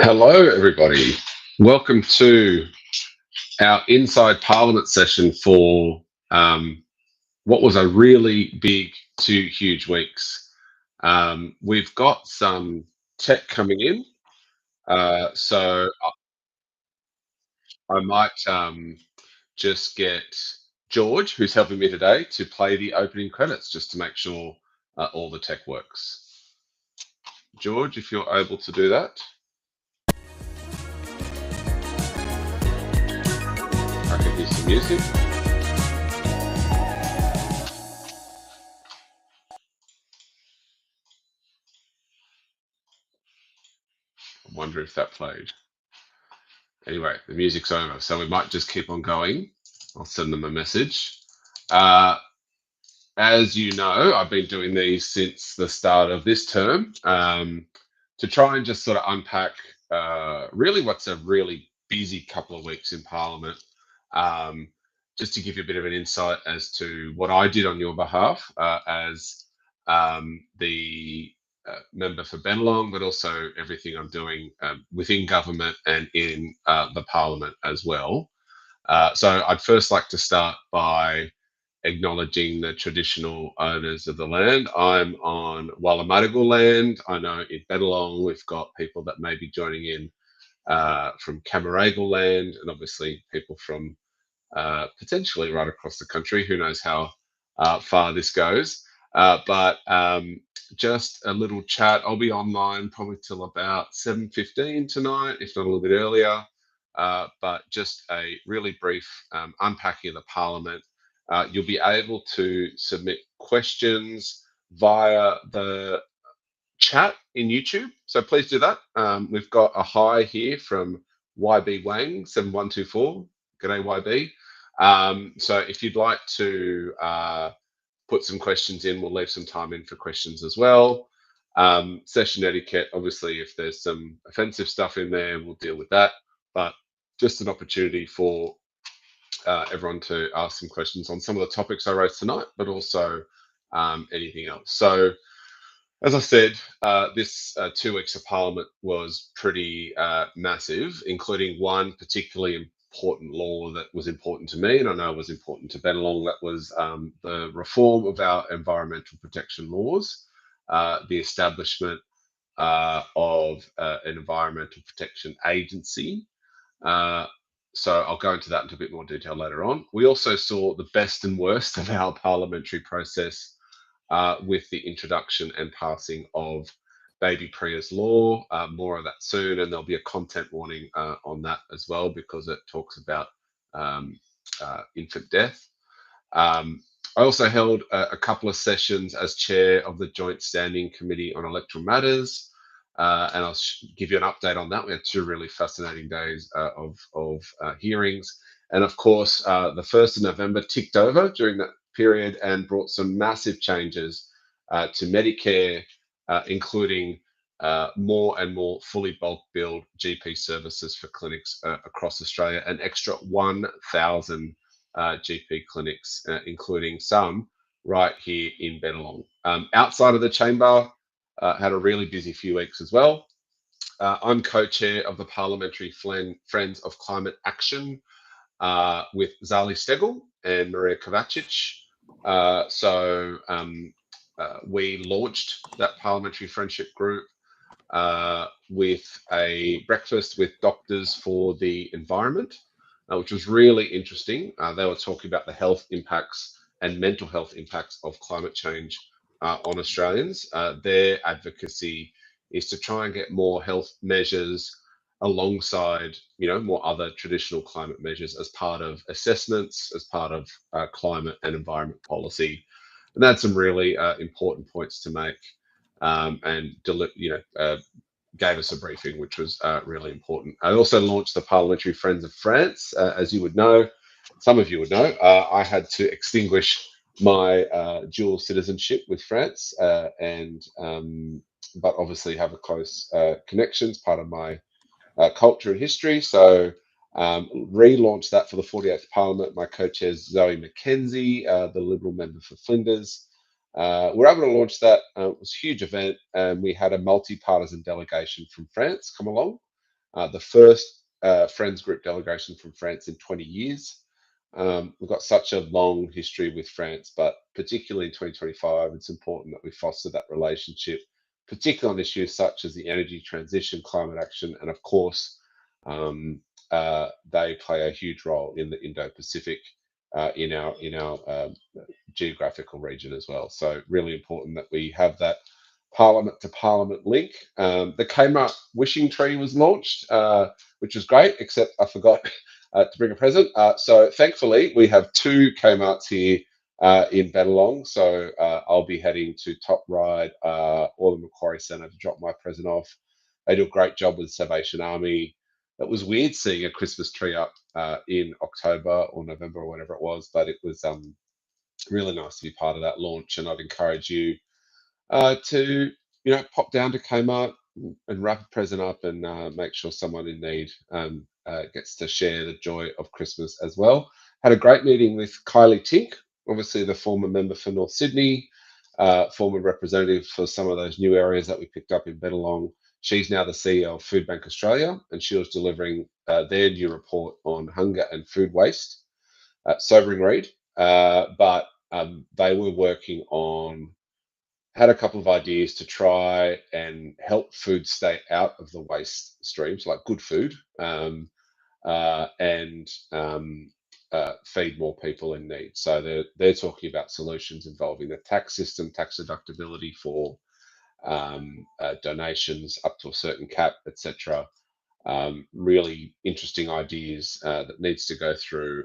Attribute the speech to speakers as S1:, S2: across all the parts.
S1: Hello, everybody. Welcome to our Inside Parliament session for what was a really big 2 huge weeks. We've got some tech coming in, so I might just get George, who's helping me today, to play the opening credits just to make sure all the tech works. George, if you're able to do that, I can hear some music. I wonder if that played. Anyway, the music's over, so we might just keep on going. I'll send them a message. Uh, as you know, I've been doing these since the start of this term to try and just sort of unpack really what's a really busy couple of weeks in Parliament. Um, just to give you a bit of an insight as to what I did on your behalf as the member for Bennelong, but also everything I'm doing within government and in the Parliament as well. So I'd first like to start by acknowledging the traditional owners of the land. I'm on Wallamadigal land. I know in Bennelong we've got people that may be joining in from Canberra land, and obviously people from potentially right across the country. Who knows how far this goes? But just a little chat. I'll be online probably till about 7:15 tonight, if not a little bit earlier. But just a really brief unpacking of the Parliament. You'll be able to submit questions via the chat in YouTube. So please do that. We've got a hi here from YB Wang 7124. G'day YB. So if you'd like to put some questions in, we'll leave some time in for questions as well. Session etiquette, obviously, if there's some offensive stuff in there, we'll deal with that. But just an opportunity for everyone to ask some questions on some of the topics I raised tonight, but also anything else. So as I said, this 2 weeks of Parliament was pretty massive, including one particularly important law that was important to me, and I know was important to Bennelong. That was the reform of our environmental protection laws, the establishment of an environmental protection agency. Uh, so I'll go into that into a bit more detail later on. We also saw the best and worst of our parliamentary process with the introduction and passing of Baby Priya's law. More of that soon, and there'll be a content warning on that as well because it talks about um, infant death. I also held a couple of sessions as chair of the Joint Standing Committee on Electoral Matters, and I'll give you an update on that. We had 2 really fascinating days of hearings, and of course, the 1st of November ticked over during that period and brought some massive changes to Medicare, including more and more fully bulk billed GP services for clinics across Australia, an extra 1,000 GP clinics, including some right here in Bennelong. Outside of the chamber, had a really busy few weeks as well. I'm co-chair of the Parliamentary Friends of Climate Action with Zali Stegel and Maria Kovacic. We launched that parliamentary friendship group with a breakfast with doctors for the environment, which was really interesting. They were talking about the health impacts and mental health impacts of climate change on Australians. Their advocacy is to try and get more health measures alongside, more other traditional climate measures as part of assessments, as part of climate and environment policy. And that's some really important points to make and gave us a briefing, which was really important. I also launched the Parliamentary Friends of France. As you would know, some of you would know, I had to extinguish my dual citizenship with France, but obviously have a close connections, part of my culture and history. So relaunched that for the 48th Parliament. My co-chair is Zoe McKenzie, the Liberal member for Flinders. We're able to launch that. It was a huge event, and we had a multi-partisan delegation from France come along. the first Friends Group delegation from France in 20 years. We've got such a long history with France, but particularly in 2025, it's important that we foster that relationship, particularly on issues such as the energy transition, climate action, and of course, they play a huge role in the Indo-Pacific in our geographical region as well. So really important that we have that Parliament to Parliament link. The Kmart wishing tree was launched, which was great, except I forgot to bring a present. So thankfully, we have two Kmarts here in Bennelong. So I'll be heading to Top Ride or the Macquarie Centre to drop my present off. They do a great job with Salvation Army. It was weird seeing a Christmas tree up in October or November or whatever it was, but it was really nice to be part of that launch. And I'd encourage you to pop down to Kmart and wrap a present up and make sure someone in need gets to share the joy of Christmas as well. Had a great meeting with Kylie Tink, obviously the former member for North Sydney, former representative for some of those new areas that we picked up in Bennelong. She's now the CEO of Food Bank Australia, and she was delivering their new report on hunger and food waste. Sobering read, but they were working on had a couple of ideas to try and help food stay out of the waste streams, like good food, and feed more people in need. So they're talking about solutions involving the tax system, tax deductibility for donations up to a certain cap, etc. Really interesting ideas that needs to go through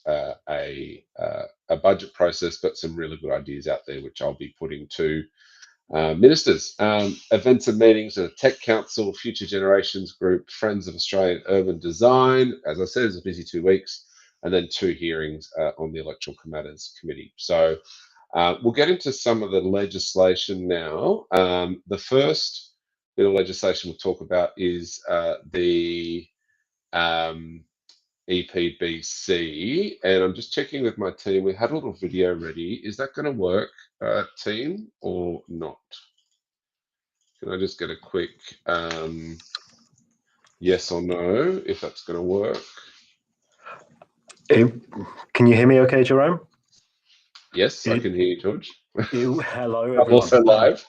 S1: a budget process, but some really good ideas out there, which I'll be putting to ministers. Events and meetings at Tech Council, Future Generations Group, Friends of Australian Urban Design. As I said, it's a busy 2 weeks, and then 2 hearings on the Electoral Matters Committee. So we'll get into some of the legislation now. The first bit of legislation we'll talk about is the EPBC, and I'm just checking with my team. We had a little video ready. Is that going to work, team, or not? Can I just get a quick yes or no if that's going to work?
S2: Can you hear me okay, Jerome?
S1: Yes, I can hear you, George.
S2: Hello, everyone.
S1: I'm also live.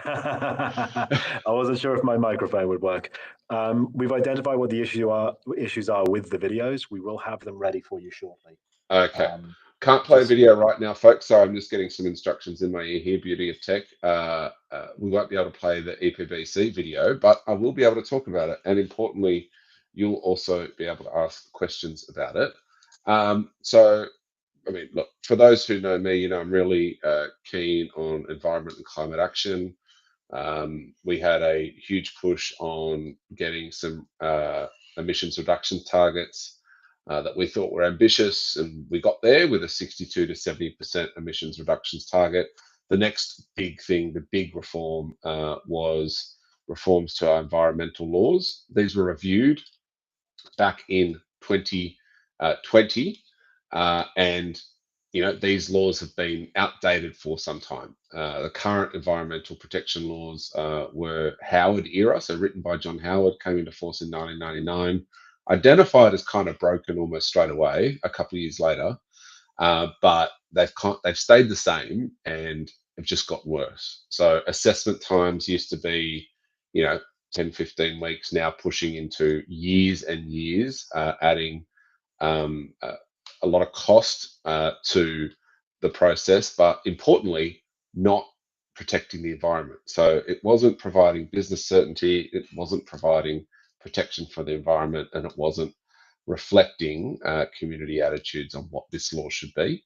S2: I wasn't sure if my microphone would work. We've identified what the issues are with the videos. We will have them ready for you shortly.
S1: Okay. Can't play video right now, folks. Sorry, I'm just getting some instructions in my ear here. Beauty of tech. We won't be able to play the EPBC video, but I will be able to talk about it. And importantly, you'll also be able to ask questions about it. So, I mean, look, for those who know me, I'm really keen on environment and climate action. We had a huge push on getting some emissions reduction targets that we thought were ambitious, and we got there with a 62 to 70% emissions reductions target. The next big thing, the big reform, was reforms to our environmental laws. These were reviewed back in 2020, and these laws have been outdated for some time. The current environmental protection laws were Howard era, so written by John Howard, came into force in 1999, identified as kind of broken almost straight away a couple of years later, but they've stayed the same and have just got worse. So assessment times used to be 10, 15 weeks, now pushing into years and years, adding a lot of cost to the process, but importantly, not protecting the environment. So it wasn't providing business certainty, it wasn't providing protection for the environment, and it wasn't reflecting community attitudes on what this law should be.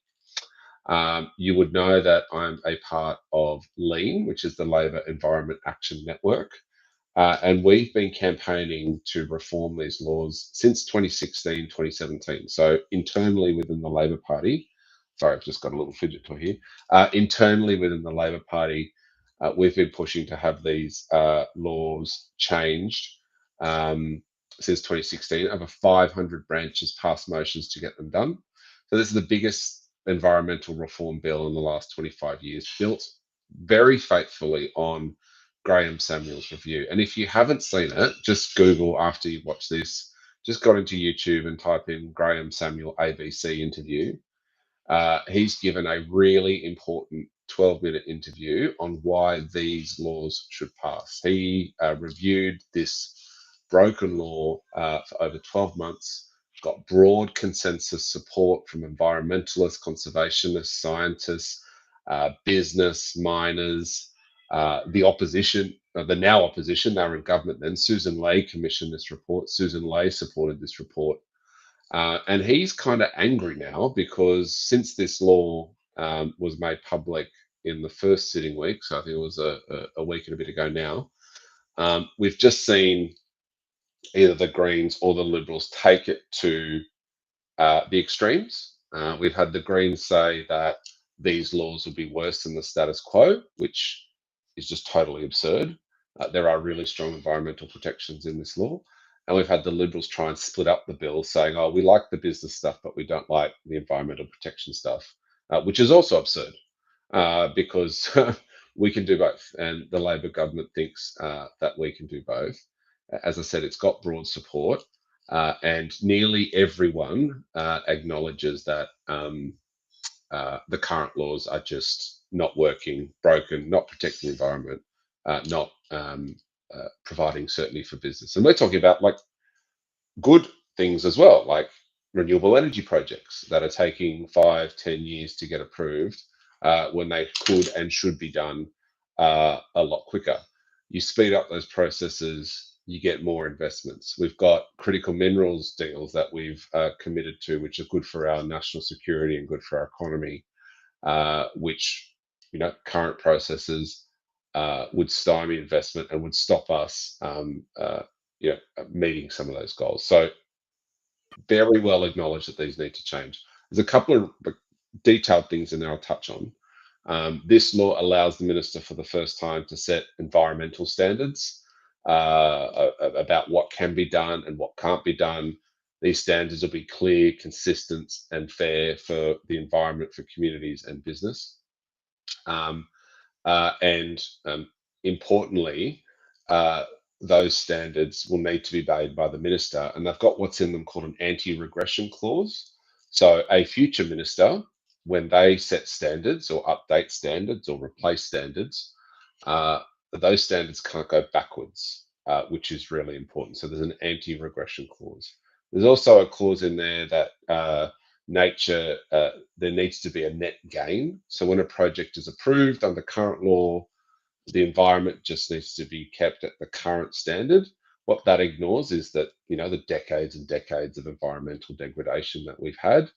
S1: You would know that I'm a part of LEAN, which is the Labor Environment Action Network. And we've been campaigning to reform these laws since 2016, 2017. So internally within the Labor Party, sorry, I've just got a little fidget toy here. Internally within the Labor Party, we've been pushing to have these laws changed since 2016. Over 500 branches passed motions to get them done. So this is the biggest environmental reform bill in the last 25 years, built very faithfully on Graham Samuel's review. And if you haven't seen it, just Google after you watch this, just go into YouTube and type in Graham Samuel ABC interview. He's given a really important 12-minute interview on why these laws should pass. He reviewed this broken law for over 12 months, got broad consensus support from environmentalists, conservationists, scientists, business, miners, the opposition, the now opposition. They were in government then. Susan Ley commissioned this report. Susan Ley supported this report. And he's kind of angry now because since this law was made public in the first sitting week, so I think it was a week and a bit ago now, we've just seen either the Greens or the Liberals take it to the extremes. We've had the Greens say that these laws will be worse than the status quo, which is just totally absurd. There are really strong environmental protections in this law. And we've had the Liberals try and split up the bill, saying, oh, we like the business stuff, but we don't like the environmental protection stuff, which is also absurd because we can do both. And the Labor government thinks that we can do both. As I said, it's got broad support. And nearly everyone acknowledges that the current laws are just not working, broken, not protecting the environment, not providing certainty for business. And we're talking about like good things as well, like renewable energy projects that are taking 5-10 years to get approved when they could and should be done a lot quicker. You speed up those processes, you get more investments. We've got critical minerals deals that we've committed to, which are good for our national security and good for our economy, which, current processes would stymie investment and would stop us, meeting some of those goals. So very well acknowledged that these need to change. There's a couple of detailed things in there I'll touch on. This law allows the minister for the first time to set environmental standards about what can be done and what can't be done. These standards will be clear, consistent, and fair for the environment, for communities and business. And importantly, those standards will need to be made by the minister, and they've got what's in them called an anti-regression clause. So a future minister, when they set standards or update standards or replace standards, those standards can't go backwards, which is really important. So there's an anti-regression clause. There's also a clause in there that there needs to be a net gain. So when a project is approved under current law, the environment just needs to be kept at the current standard. What that ignores is that, the decades and decades of environmental degradation that we've had.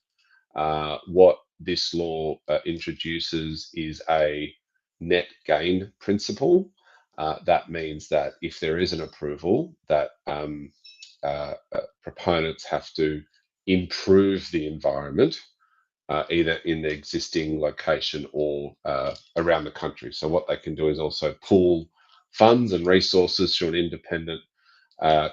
S1: What this law introduces is a net gain principle. That means that if there is an approval, that proponents have to improve the environment either in the existing location or around the country. So what they can do is also pool funds and resources through an independent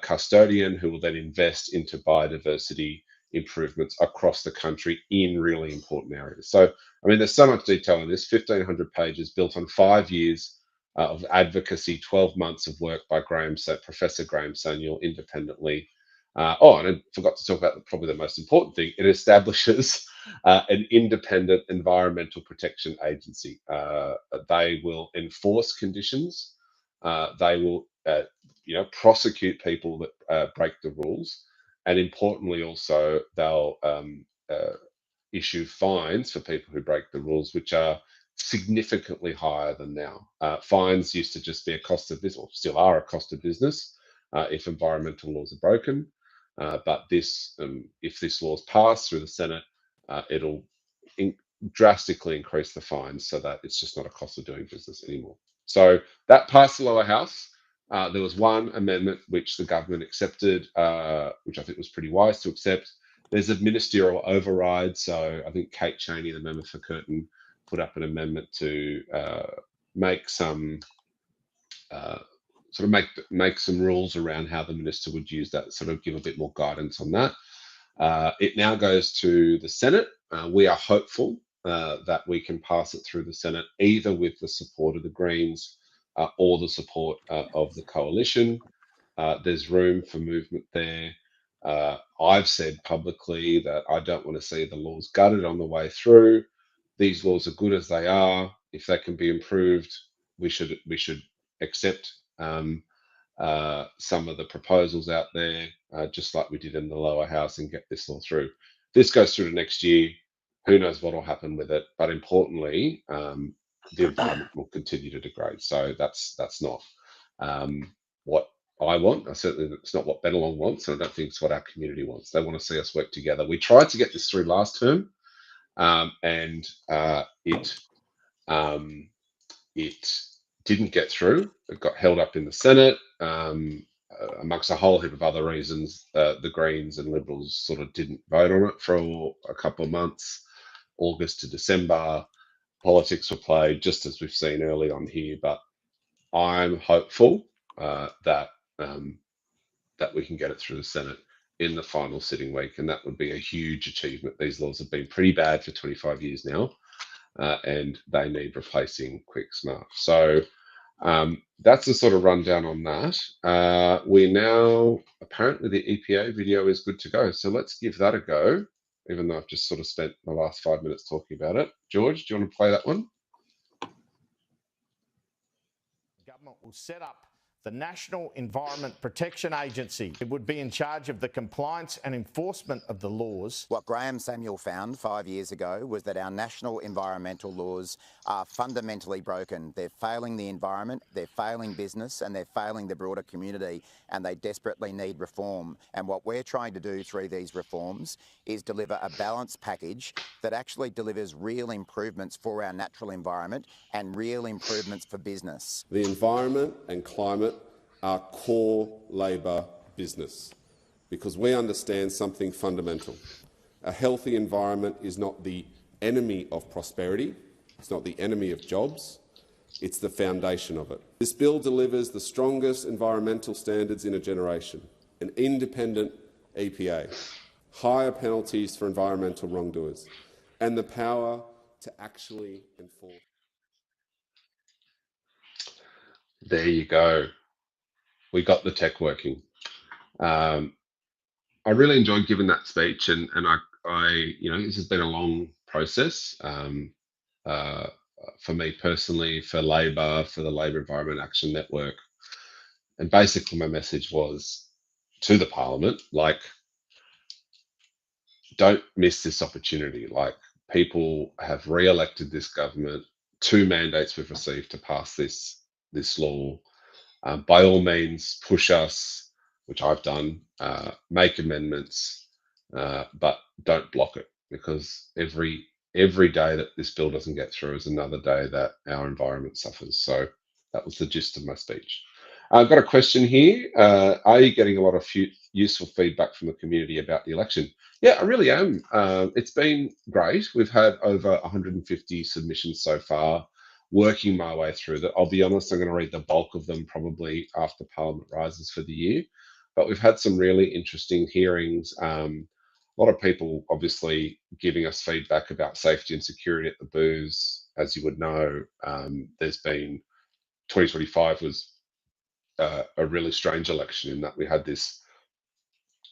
S1: custodian who will then invest into biodiversity improvements across the country in really important areas. So, there's so much detail in this, 1,500 pages built on 5 years of advocacy, 12 months of work by Professor Graham Samuel independently. And I forgot to talk about probably the most important thing. It establishes an independent environmental protection agency. They will enforce conditions. They will, prosecute people that break the rules, and importantly, also they'll issue fines for people who break the rules, which are significantly higher than now. Fines used to just be a cost of business, or still are a cost of business, if environmental laws are broken. But if this law is passed through the Senate, it'll drastically increase the fines so that it's just not a cost of doing business anymore. So that passed the lower house. There was one amendment which the government accepted, which I think was pretty wise to accept. There's a ministerial override. So I think Kate Chaney, the member for Curtin, put up an amendment to make some make some rules around how the minister would use that, sort of give a bit more guidance on that. It now goes to the Senate. We are hopeful that we can pass it through the Senate, either with the support of the Greens or the support of the coalition. There's room for movement there. I've said publicly that I don't want to see the laws gutted on the way through. These laws are good as they are. If they can be improved, we should accept some of the proposals out there, just like we did in the lower house, and get this law through. This goes through to next year. Who knows what will happen with it? But importantly, the environment will continue to degrade. So that's not what I want. Certainly, it's not what Bennelong wants, and I don't think it's what our community wants. They want to see us work together. We tried to get this through last term, and it didn't get through. It got held up in the Senate, amongst a whole heap of other reasons. The Greens and Liberals sort of didn't vote on it for a couple of months. August to December, politics were played, just as we've seen early on here. But I'm hopeful that we can get it through the Senate in the final sitting week, and that would be a huge achievement. These laws have been pretty bad for 25 years now. And they need replacing quick, smart. So that's the sort of rundown on that. We now, apparently the EPA video is good to go. So let's give that a go, even though I've just sort of spent the last 5 minutes talking about it. George, do you want to play that one?
S3: Government will set up the National Environment Protection Agency. It would be in charge of the compliance and enforcement of the laws.
S4: What Graham Samuel found 5 years ago was that our national environmental laws are fundamentally broken. They're failing the environment, they're failing business, and they're failing the broader community, and they desperately need reform. And what we're trying to do through these reforms is deliver a balanced package that actually delivers real improvements for our natural environment and real improvements for business.
S5: The environment and climate are core Labor business, because we understand something fundamental. A healthy environment is not the enemy of prosperity, it's not the enemy of jobs, it's the foundation of it. This bill delivers the strongest environmental standards in a generation, an independent EPA, higher penalties for environmental wrongdoers, and the power to actually enforce.
S1: There you go. We got the tech working. I really enjoyed giving that speech, and I this has been a long process for me personally, for Labor, for the Labor Environment Action Network, and basically my message was to the Parliament, like, don't miss this opportunity. Like, people have re-elected this government. 2 mandates we've received to pass this law. By all means, push us, which I've done, make amendments, but don't block it, because every day that this bill doesn't get through is another day that our environment suffers. So that was the gist of my speech. I've got a question here. Are you getting a lot of useful feedback from the community about the election? Yeah, I really am. It's been great. We've had over 150 submissions so far, working my way through that. I'll be honest, I'm going to read the bulk of them probably after Parliament rises for the year. But we've had some really interesting hearings. A lot of people obviously giving us feedback about safety and security at the booths. As you would know, there's been 2025 was a really strange election in that we had this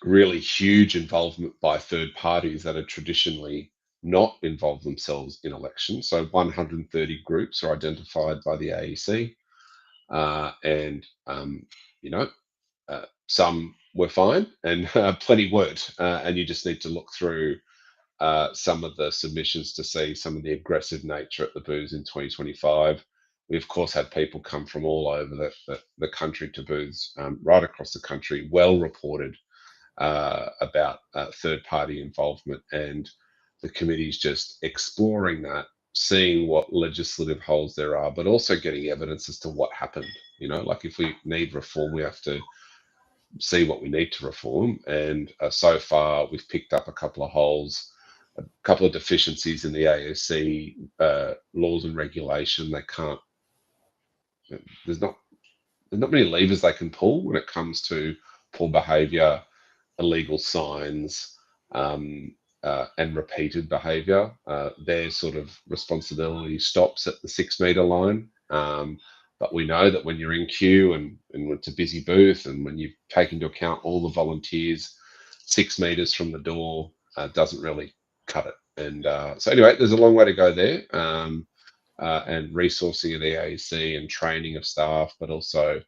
S1: really huge involvement by third parties that had traditionally not involved themselves in elections. So 130 groups are identified by the AEC, and some were fine and plenty weren't. And you just need to look through some of the submissions to see some of the aggressive nature at the booths in 2025. We, of course, had people come from all over the country to booths, right across the country, well reported about third-party involvement, and the committee's just exploring that, seeing what legislative holes there are, but also getting evidence as to what happened. Like, if we need reform, we have to see what we need to reform. And so far, we've picked up a couple of holes, a couple of deficiencies in the ASC laws and regulation. They can't. There's not many levers they can pull when it comes to poor behaviour, illegal signs, and repeated behaviour. Their sort of responsibility stops at the 6 metre line. But we know that when you're in queue and when it's a busy booth, and when you take into account all the volunteers, 6 meters from the door doesn't really cut it. And so anyway, there's a long way to go there, and resourcing of the AEC and training of staff, but also,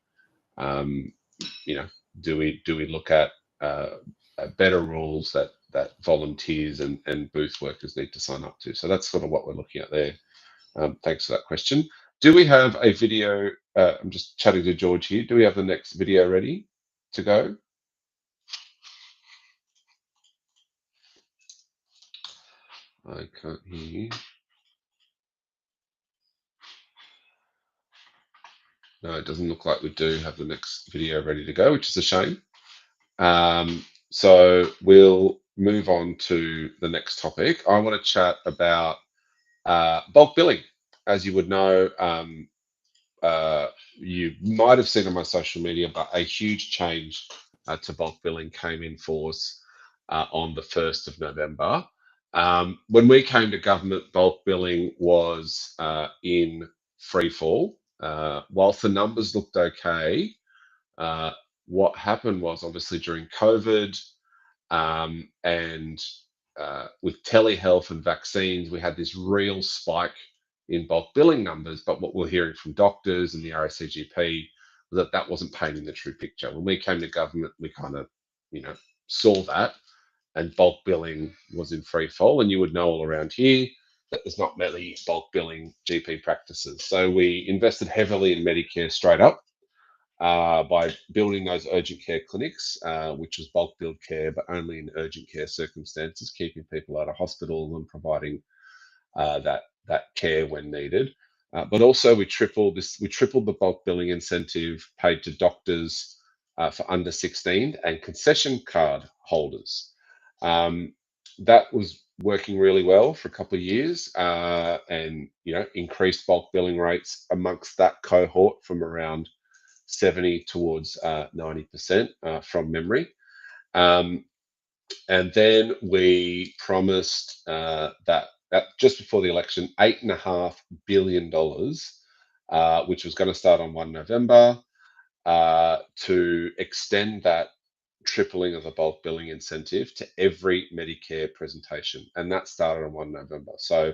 S1: you know, do we look at better rules that volunteers and booth workers need to sign up to? So that's sort of what we're looking at there. Thanks for that question. Do we have a video? I'm just chatting to George here. Do we have the next video ready to go? I can't hear you. No, it doesn't look like we do have the next video ready to go, which is a shame. So we'll move on to the next topic. I want to chat about bulk billing. As you would know, you might have seen on my social media, but a huge change to bulk billing came in force on the 1st of November. When we came to government, bulk billing was in free fall. Whilst the numbers looked okay, what happened was, obviously during COVID and with telehealth and vaccines, we had this real spike in bulk billing numbers. But what we're hearing from doctors and the RACGP was that wasn't painting the true picture. When we came to government, we kind of, saw that, and bulk billing was in free fall. And you would know all around here that there's not many bulk billing GP practices. So we invested heavily in Medicare straight up by building those urgent care clinics, which was bulk billed care, but only in urgent care circumstances, keeping people out of hospital and providing that care when needed. But also we tripled the bulk billing incentive paid to doctors for under 16 and concession card holders. That was working really well for a couple of years, and increased bulk billing rates amongst that cohort from around 70 towards 90% from memory. And then we promised that just before the election, $8.5 billion, which was going to start on 1 November, to extend that tripling of the bulk billing incentive to every Medicare presentation. And that started on 1 November. So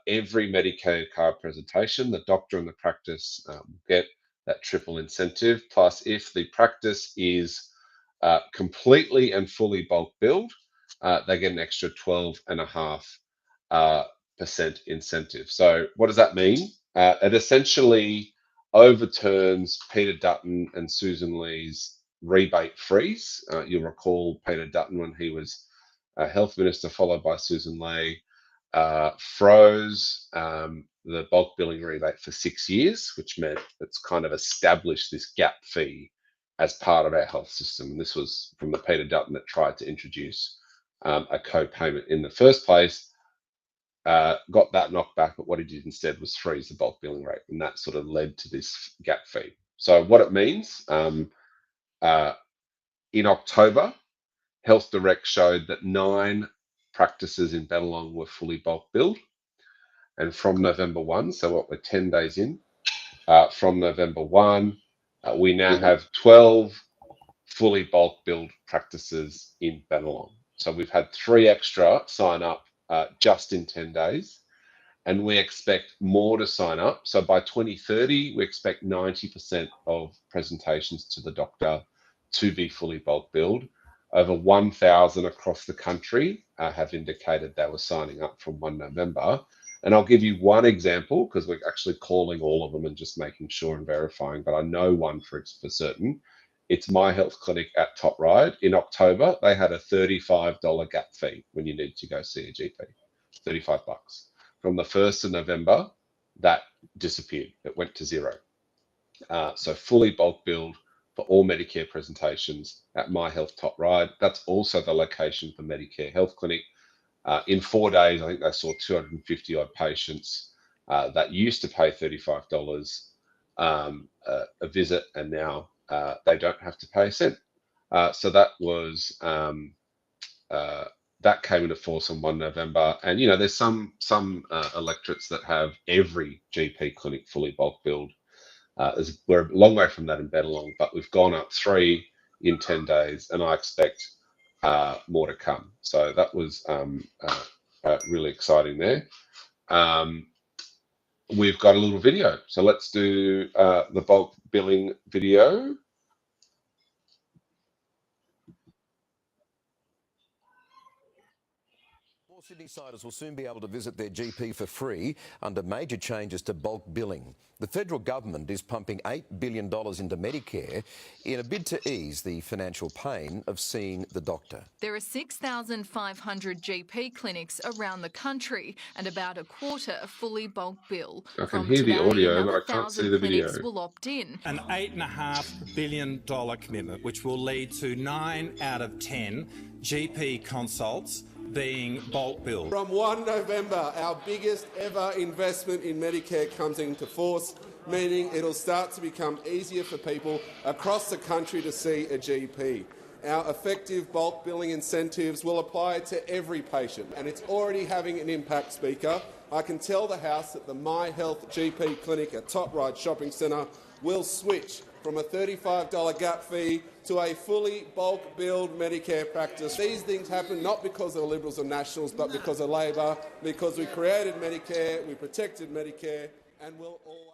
S1: every Medicare card presentation, the doctor and the practice get that triple incentive. Plus, if the practice is completely and fully bulk billed, they get an extra 12.5% incentive. So what does that mean? It essentially overturns Peter Dutton and Susan Lee's rebate freeze. You'll recall Peter Dutton, when he was health minister, followed by Susan Lee, froze the bulk billing rebate for 6 years, which meant it's kind of established this gap fee as part of our health system. And this was from the Peter Dutton that tried to introduce a co-payment in the first place, got that knocked back, but what he did instead was freeze the bulk billing rate, and that sort of led to this gap fee. So what it means, in October, Health Direct showed that 9 practices in Bennelong were fully bulk billed. And from November 1, so what, we're 10 days in, from November 1, we now have 12 fully bulk billed practices in Bennelong. So we've had 3 extra sign up just in 10 days. And we expect more to sign up. So by 2030, we expect 90% of presentations to the doctor to be fully bulk billed. Over 1,000 across the country have indicated they were signing up from 1 November. And I'll give you one example, because we're actually calling all of them and just making sure and verifying, but I know one for certain. It's My Health Clinic at Top Ryde. In October, they had a $35 gap fee when you need to go see a GP, $35. From the 1st of November, that disappeared. It went to 0. So fully bulk billed for all Medicare presentations at My Health Top Ryde. That's also the location for Medicare Health Clinic. In 4 days, I think they saw 250 odd patients that used to pay $35 a visit, and now they don't have to pay a cent. So that was that came into force on 1 November. And there's some electorates that have every GP clinic fully bulk billed. We're a long way from that in Bennelong, but we've gone up 3 in 10 days, and I expect more to come. So that was really exciting there. We've got a little video, so let's do the bulk billing video.
S6: More Sydney-siders will soon be able to visit their GP for free under major changes to bulk billing. The federal government is pumping $8 billion into Medicare in a bid to ease the financial pain of seeing the doctor.
S7: There are 6,500 GP clinics around the country and about a quarter are fully bulk bill.
S1: I can
S7: From
S1: hear the
S7: today,
S1: audio, but
S7: another
S1: I can't see
S7: 1,000
S1: the
S7: clinics
S1: video.
S7: will opt in.
S8: An $8.5 billion commitment, which will lead to 9 out of 10 GP consults being bulk billed.
S5: From 1 November, our biggest ever investment in Medicare comes into force, meaning it'll start to become easier for people across the country to see a GP. Our effective bulk billing incentives will apply to every patient, and it's already having an impact, Speaker. I can tell the House that the My Health GP clinic at Top Ride Shopping Centre will switch from a $35 gap fee to a fully bulk billed Medicare practice. These things happen not because of the Liberals or Nationals, but because of Labor, because we created Medicare, we protected Medicare, and will always...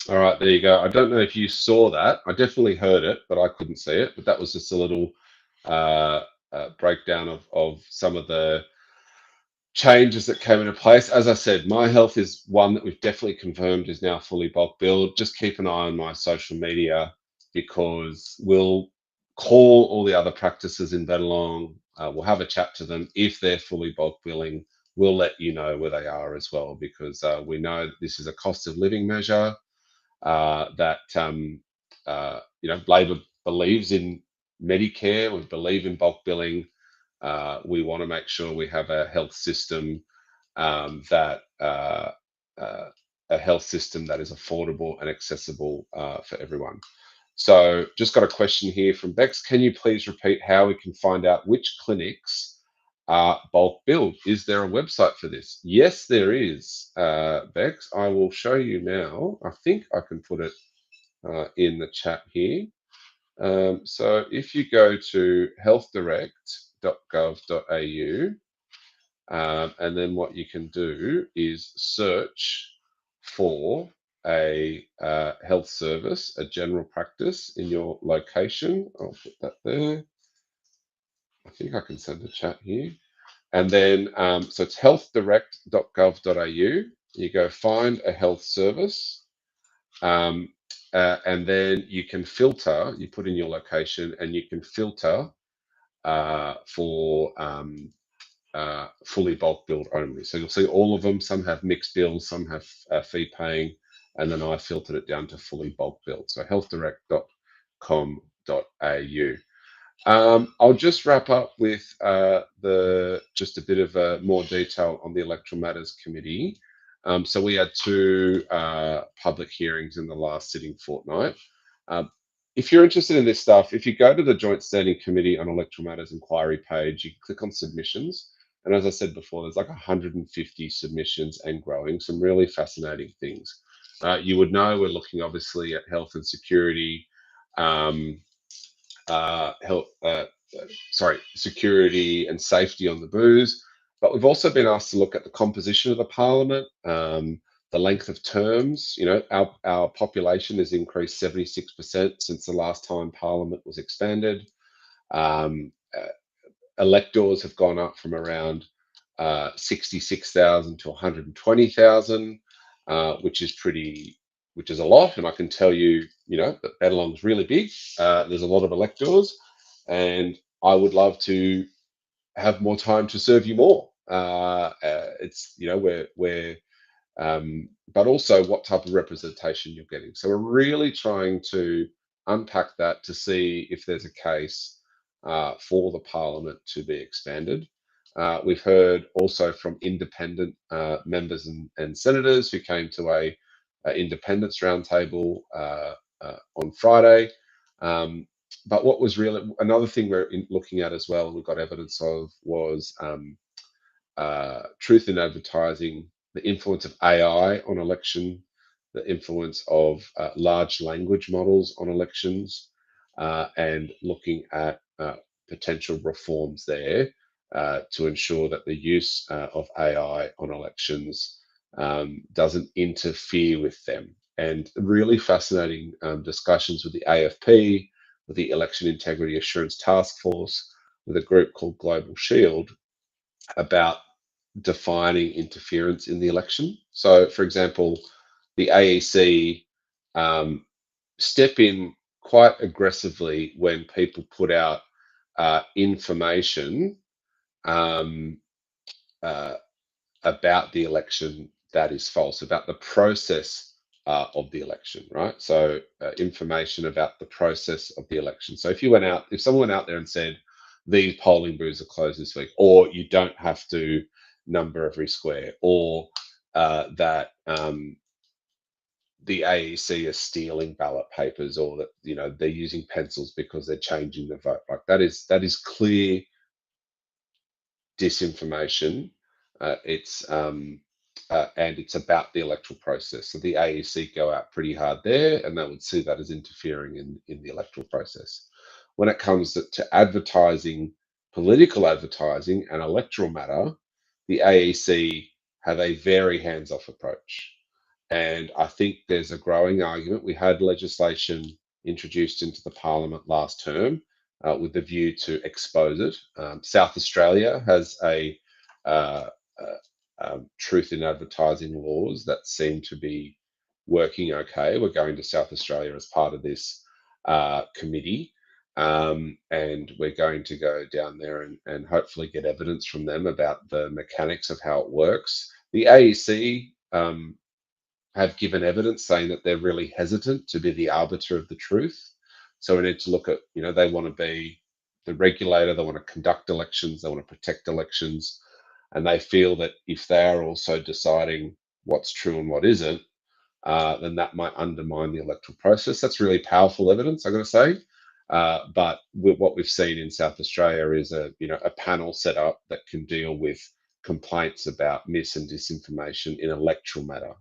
S1: All right, there you go. I don't know if you saw that. I definitely heard it, but I couldn't see it. But that was just a little breakdown of some of the changes that came into place. As I said, My Health is one that we've definitely confirmed is now fully bulk billed. Just keep an eye on my social media, because we'll call all the other practices in Bennelong. We'll have a chat to them. If they're fully bulk billing, we'll let you know where they are as well, because we know that this is a cost of living measure that Labor believes in Medicare. We believe in bulk billing. We want to make sure we have a health system that is affordable and accessible for everyone. So just got a question here from Bex. Can you please repeat how we can find out which clinics are bulk billed? Is there a website for this? Yes, there is, Bex. I will show you now. I think I can put it in the chat here. So if you go to healthdirect.gov.au, and then what you can do is search for a health service, a general practice in your location. I'll put that there. I think I can send the chat here. And then, so it's healthdirect.gov.au. You go find a health service. And then you can filter, you put in your location, and you can filter for fully bulk billed only. So you'll see all of them. Some have mixed bills, some have fee paying, and then I filtered it down to fully bulk billed. So healthdirect.com.au. I'll just wrap up with just a bit of more detail on the Electoral Matters Committee. So we had 2 public hearings in the last sitting fortnight. If you're interested in this stuff, if you go to the Joint Standing Committee on Electoral Matters inquiry page, you can click on submissions. And as I said before, there's like 150 submissions and growing, some really fascinating things. You would know we're looking obviously at health and security, security and safety on the booze. But we've also been asked to look at the composition of the parliament, the length of terms. You know, our population has increased 76% since the last time parliament was expanded. Electors have gone up from around 66,000 to 120,000, which is a lot. And I can tell you, that Bennelong is really big. There's a lot of electors, and I would love to have more time to serve you more. But also what type of representation you're getting. So we're really trying to unpack that to see if there's a case for the parliament to be expanded. We've heard also from independent members and senators who came to a independence roundtable on Friday. But what was really another thing we're looking at as well, and we got evidence of, was truth in advertising, the influence of AI on election the influence of large language models on elections, and looking at potential reforms there to ensure that the use of AI on elections doesn't interfere with them. And really fascinating discussions with the AFP, with the Election Integrity Assurance Task Force, with a group called Global Shield about defining interference in the election. So, for example, the AEC step in quite aggressively when people put out information um, about the election that is false, about the process of the election, right? So information about the process of the election. So if someone went out there and said, these polling booths are closed this week, or you don't have to number every square, or that the AEC are stealing ballot papers, or that they're using pencils because they're changing the vote, like that is clear disinformation. And it's about the electoral process. So the AEC go out pretty hard there, and they would see that as interfering in the electoral process. When it comes to advertising, political advertising, and electoral matter, the AEC have a very hands-off approach. And I think there's a growing argument. We had legislation introduced into the Parliament last term with the view to expose it. South Australia has a truth in advertising laws that seem to be working okay. We're going to South Australia as part of this committee, and we're going to go down there and hopefully get evidence from them about the mechanics of how it works. The AEC have given evidence saying that they're really hesitant to be the arbiter of the truth. So we need to look at, they want to be the regulator, they want to conduct elections, they want to protect elections. And they feel that if they are also deciding what's true and what isn't, then that might undermine the electoral process. That's really powerful evidence, I've got to say. But what we've seen in South Australia is a panel set up that can deal with complaints about mis and disinformation in electoral matter.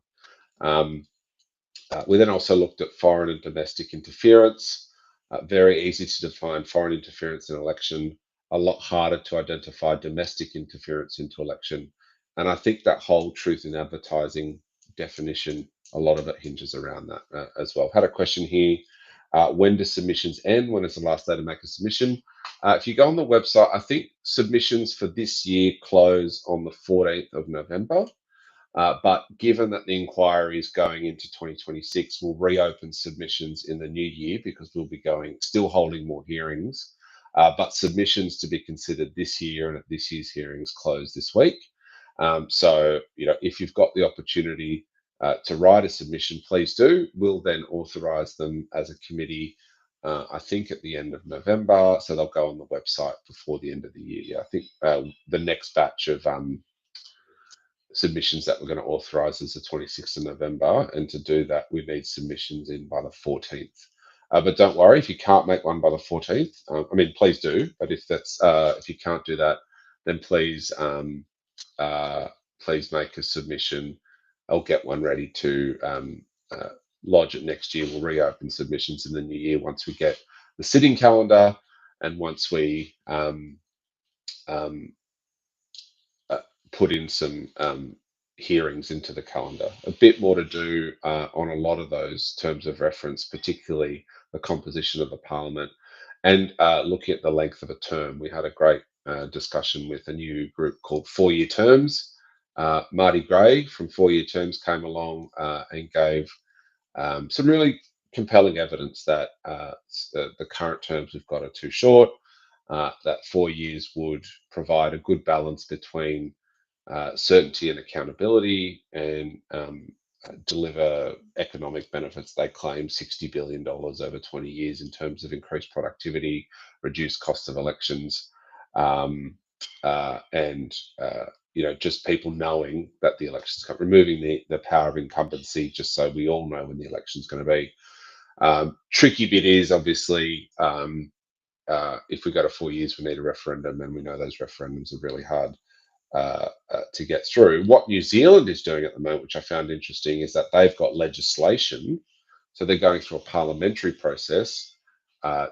S1: We then also looked at foreign and domestic interference. Very easy to define foreign interference in election, a lot harder to identify domestic interference into election. And I think that whole truth in advertising definition, a lot of it hinges around that as well. Had a question here. When do submissions end? When is the last day to make a submission? If you go on the website, I think submissions for this year close on the 14th of November. But given that the inquiry is going into 2026, we'll reopen submissions in the new year because we'll be still holding more hearings. But submissions to be considered this year and at this year's hearings close this week. So, if you've got the opportunity to write a submission, please do. We'll then authorise them as a committee, I think at the end of November. So they'll go on the website before the end of the year. Yeah, I think the next batch of submissions that we're going to authorise is the 26th of November, and to do that we need submissions in by the 14th. But don't worry if you can't make one by the 14th. I mean, please do. But if you can't do that, then please make a submission. I'll get one ready to lodge it next year. We'll reopen submissions in the new year once we get the sitting calendar and once we put in some hearings into the calendar. A bit more to do on a lot of those terms of reference, particularly the composition of the parliament and looking at the length of a term. We had a great discussion with a new group called 4-Year Terms. Marty Gray from 4-Year Terms came along and gave some really compelling evidence that the current terms we've got are too short, that 4 years would provide a good balance between certainty and accountability, and deliver economic benefits. They claim $60 billion over 20 years in terms of increased productivity, reduced cost of elections, and just people knowing that the election's coming, removing the power of incumbency, just so we all know when the election's going to be. Tricky bit is obviously if we go to 4 years, we need a referendum, and we know those referendums are really hard to get through. What New Zealand is doing at the moment, which I found interesting, is that they've got legislation. So they're going through a parliamentary process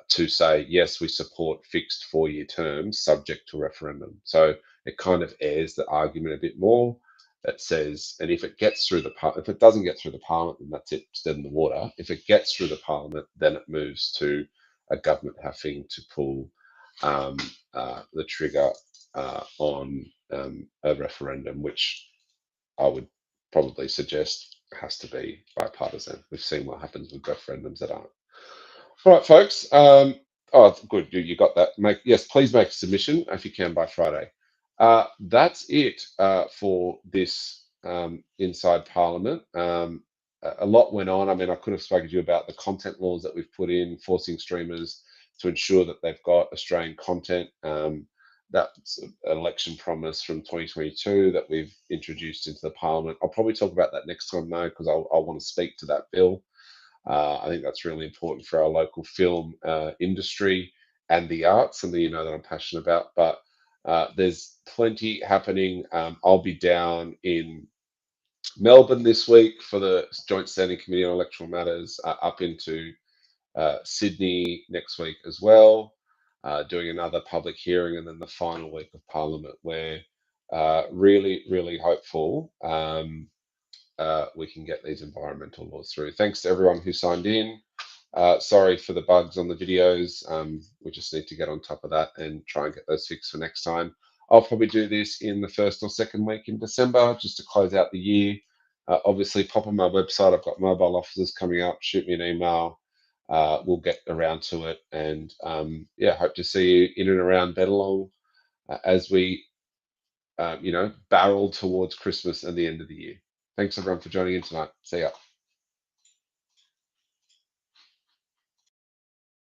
S1: to say, yes, we support fixed 4-year terms subject to referendum. So it kind of airs the argument a bit more. That says, and if it gets through if it doesn't get through the parliament, then that's it, it's dead in the water. If it gets through the parliament, then it moves to a government having to pull the trigger on a referendum, which I would probably suggest has to be bipartisan. We've seen what happens with referendums that aren't. All right, folks. Oh, good. You got that. Yes, please make a submission if you can by Friday. That's it for this Inside Parliament. A lot went on. I mean, I could have spoken to you about the content laws that we've put in, forcing streamers to ensure that they've got Australian content. That's an election promise from 2022 that we've introduced into the Parliament. I'll probably talk about that next time, though, because I want to speak to that bill. I think that's really important for our local film industry and the arts, something you know that I'm passionate about. But there's plenty happening. I'll be down in Melbourne this week for the Joint Standing Committee on Electoral Matters, up into Sydney next week as well, doing another public hearing, and then the final week of Parliament, where really, really hopeful we can get these environmental laws through. Thanks to everyone who signed in. Sorry for the bugs on the videos. We just need to get on top of that and try and get those fixed for next time. I'll probably do this in the first or second week in December, just to close out the year. Obviously, pop on my website. I've got mobile offers coming up. Shoot me an email. We'll get around to it. And yeah, hope to see you in and around Bennelong as we, barrel towards Christmas and the end of the year. Thanks everyone for joining in tonight. See ya.